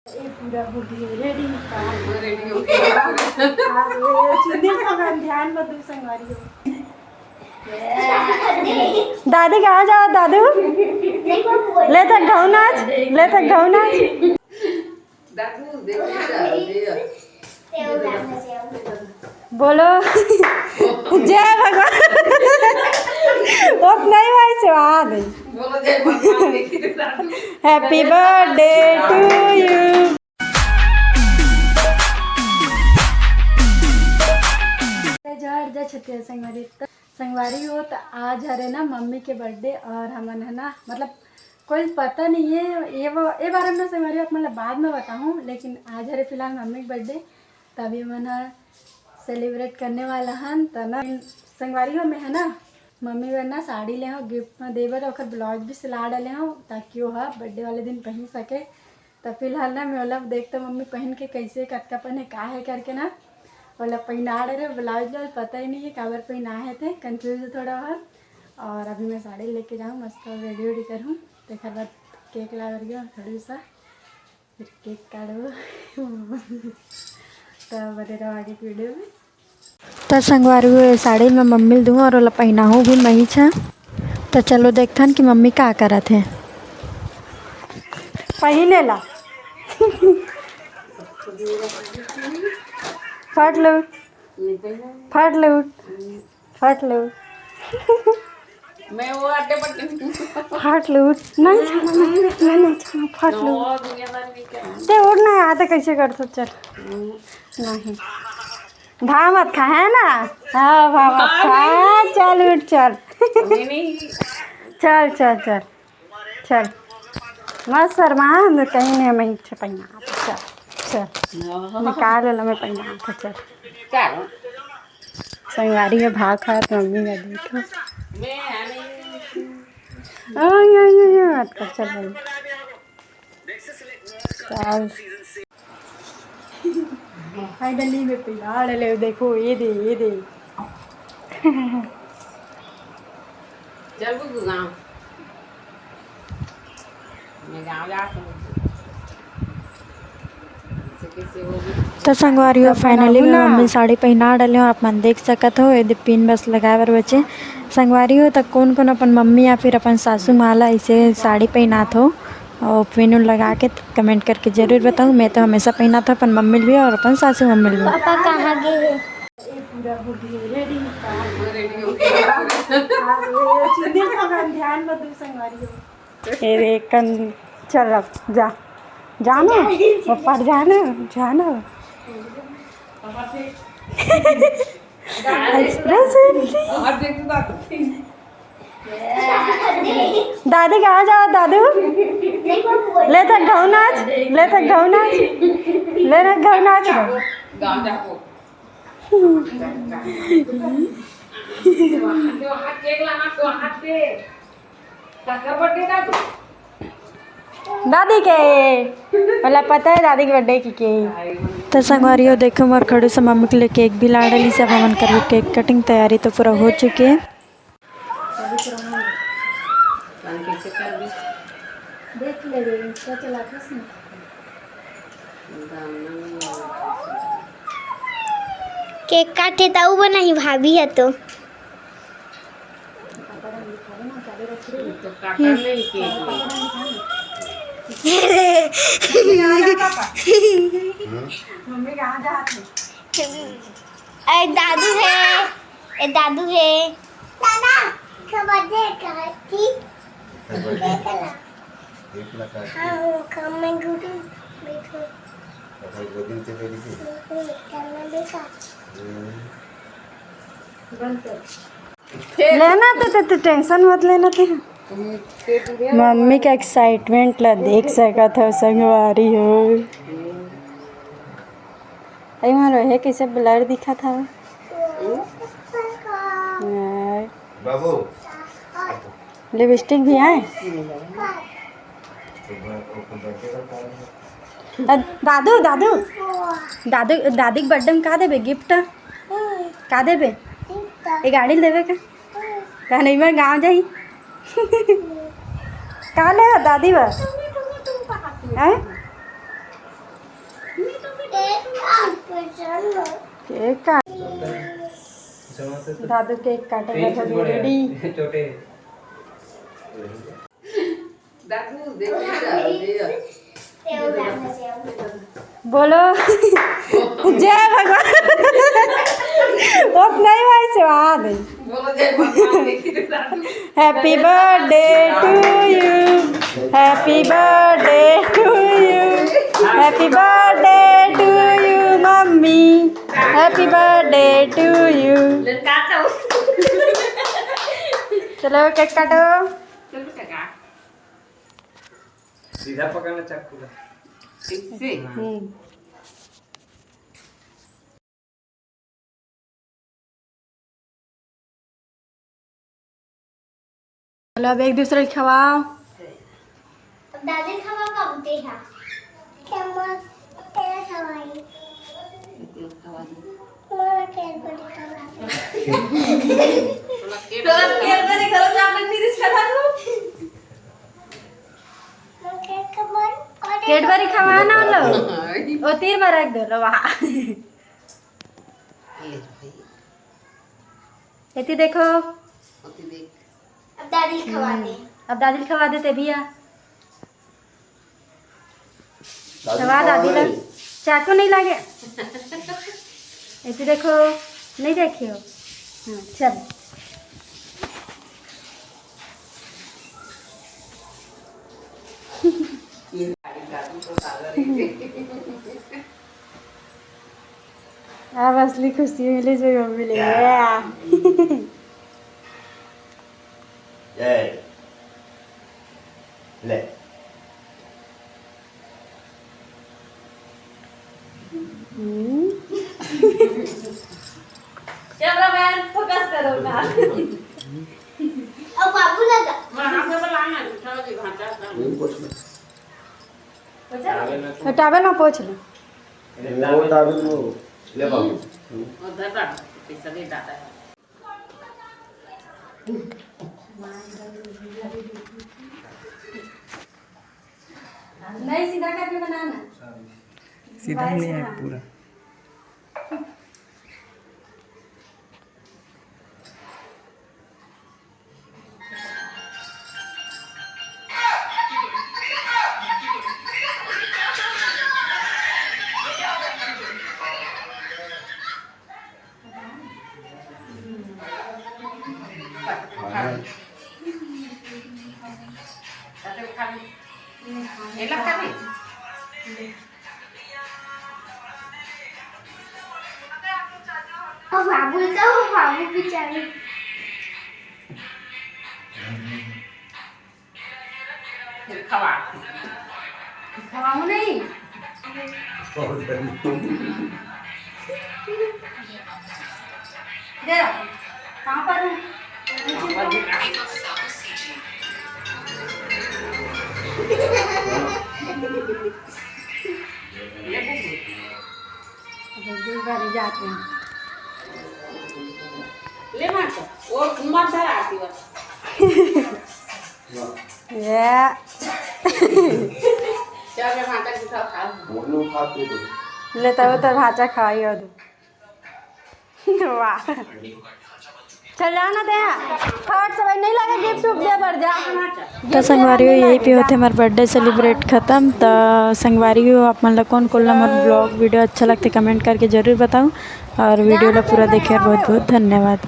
पूरा हो गया रेडी हो गया ध्यान मत दो संगवारी हो। दादी कहाँ जाओ दादू ले तक घाव नाच ले तक घाव नाच बोलो जय भगवान वो नहीं भाई से आ गई हैप्पी बर्थडे टू यू। छत्तीस संगवारी हो तो आज हरे ना मम्मी के बर्थडे और हमन है ना मतलब कोई पता नहीं है ये बारे में संगवारी मतलब बाद में बताऊँ, लेकिन आज हरे फिलहाल मम्मी के बर्थडे तभी मन सेलिब्रेट करने वाला हन तो ना संगवारी हो में है ना मम्मी बर ना साड़ी ले हो गिफ्ट में देवर और ब्लाउज भी सिला डाले हो ताकि वो बर्थडे वाले दिन पहन सके। तो फिलहाल ना मैं मतलब देखता मम्मी पहन के कैसे कटका पहने का है करके ना मतलब पहना रहे ब्लाउज व्लाउज पता ही नहीं है काबर पहनाए थे कंफ्यूज थोड़ा बहुत। और अभी मैं साड़ी लेके जाऊँ मस्त रेडी वेडी करूँ तो बाद केक ला कर गया थोड़ी सा फिर केक काटो तो बने रहो आगे की वीडियो में। तो संगवारी हुए साड़ी में मम्मी दूँ और वाला पहनाऊँ भी मही छा। तो चलो देखते हैं कि मम्मी क्या करा थे पहने ला फट लो फट लो फट लो मैं वो आटे पट्टे फट लो नहीं छाना फट लो ते उड़ना आता कैसे कर तो चल नहीं भा मत खा है ना हाँ भा मत खा चल उठ चल चल चल चल चल मत शर्मा कहीं नहीं मैं पहना चल चल निकाल लो मैं पहना था चल संगवारी में भाग खा मम्मी का देखो मत कर चल चल फाइनली में पहना ले देखो ये दे चल बुगु गाँव मैं गाँव जा तो संगवारी हो फाइनली में मम्मी साड़ी पहना डाले हो आप मन देख सकत हो यदि पिन बस लगाए बर बचे संगवारी हो तो कौन कौन अपन मम्मी या फिर अपन सासू माला इसे साड़ी पहनात हो और पिन उन लगा के कमेंट करके जरूर बताऊँ। मैं तो हमेशा पहना था अपन मम्मी भी और अपन सासू मम्मी भी। पापा कहाँ गए हैं? ध्यान मत दो संगवारी हो चल अब जा जाना ऊपर जाना दादी कहाँ जाओ दादू ले तक घाव नाच ले तक घाव नाच ले तक घाव नाच दादी के मतलब पता है दादी के बर्थडे की के तो संगवारी हो देखो मोर खड़ू से मम्मी के लिए केक भी ला डाली सब हमन कर केक कटिंग तैयारी तो पूरा हो चुकी है। देख ले क्या चलाते हैं केक काटे तो बनाई भाभी है तो मम्मी कहाँ जाते दादू है दादू है दादा खबर दे करती हाँ कमें गुडी देखो गोदी से मेरी थी लेना तो टेंशन मत लेना थे मम्मी का एक्साइटमेंट ला देख सका था संगवारी हो अरे मारो है कैसे ब्लर दिखा था बाबू लिपस्टिक भी आए दादू दादू दादू दादी के बर्थडे में का देबे गिफ्ट का देबे ये गाड़ी देवे का नहीं मैं गाँव जाई का ले दादी बस हैं केक काट दादू केक काटेगा तो रेडी। दादू देखिए बोलो जय भगवान। उतना ही भाई से आ गई। बोलो जय भगवान देखिए दादू। Happy birthday to you, happy birthday to you, happy birthday to you mummy, happy birthday to you. काटो चलो केक काटो। चल बेटा सीधा पकड़ना चाकू का। ठीक से चलो अब एक दूसरे को खवाओ। दादी खावा कब दे हा कैमरा तेरा खवाई मोरा केक बड़ी खवा तो केक बड़ी करो जाने नहीं खा दो। केक कमर कैडबरी खवाना लो ओ 3 बार रख दो लो वहाँ। इतनी देखो देख अब दादी खवा दे। अब दादी खवा देते भैया। खवा दादी ला चाकू नहीं लगे। इतनी देखो नहीं देखियो। हाँ चल अब असली खुशी मिली जो मिली जय ले कैमरामैन फोकस करो ना। अब बाबू लगा वहां पे बुलाना चलो जी भांजा तो टावल में पोंछ ले। वो टावल वो ले बाबू। और दादा पैसा दे दादा नहीं सीधा करके बनाना। सीधा नहीं है पूरा। ये लगा भी अब बाबू का वो बाबू बेचारे फिर खवा खवाऊं नहीं। दे कहाँ पर हूँ? ये दूर बारी जाते हैं। ले मार और मत धर आती बस ये चल मैं भांजा की सब खा मोनू खाते तो लेता हो तो भाजा खाई हो दो। वाह चल जाना दे थर्ड समय नहीं लगा गिफ्ट उप दे बढ़ जा। तो संगवारी यही पे होते हमारे बर्थडे सेलिब्रेट ख़त्म। तो संगवारी आप मतलब कौन कौन हमारे ब्लॉग वीडियो अच्छा लगते कमेंट करके ज़रूर बताऊँ और वीडियो ला पूरा देखिए। बहुत बहुत धन्यवाद।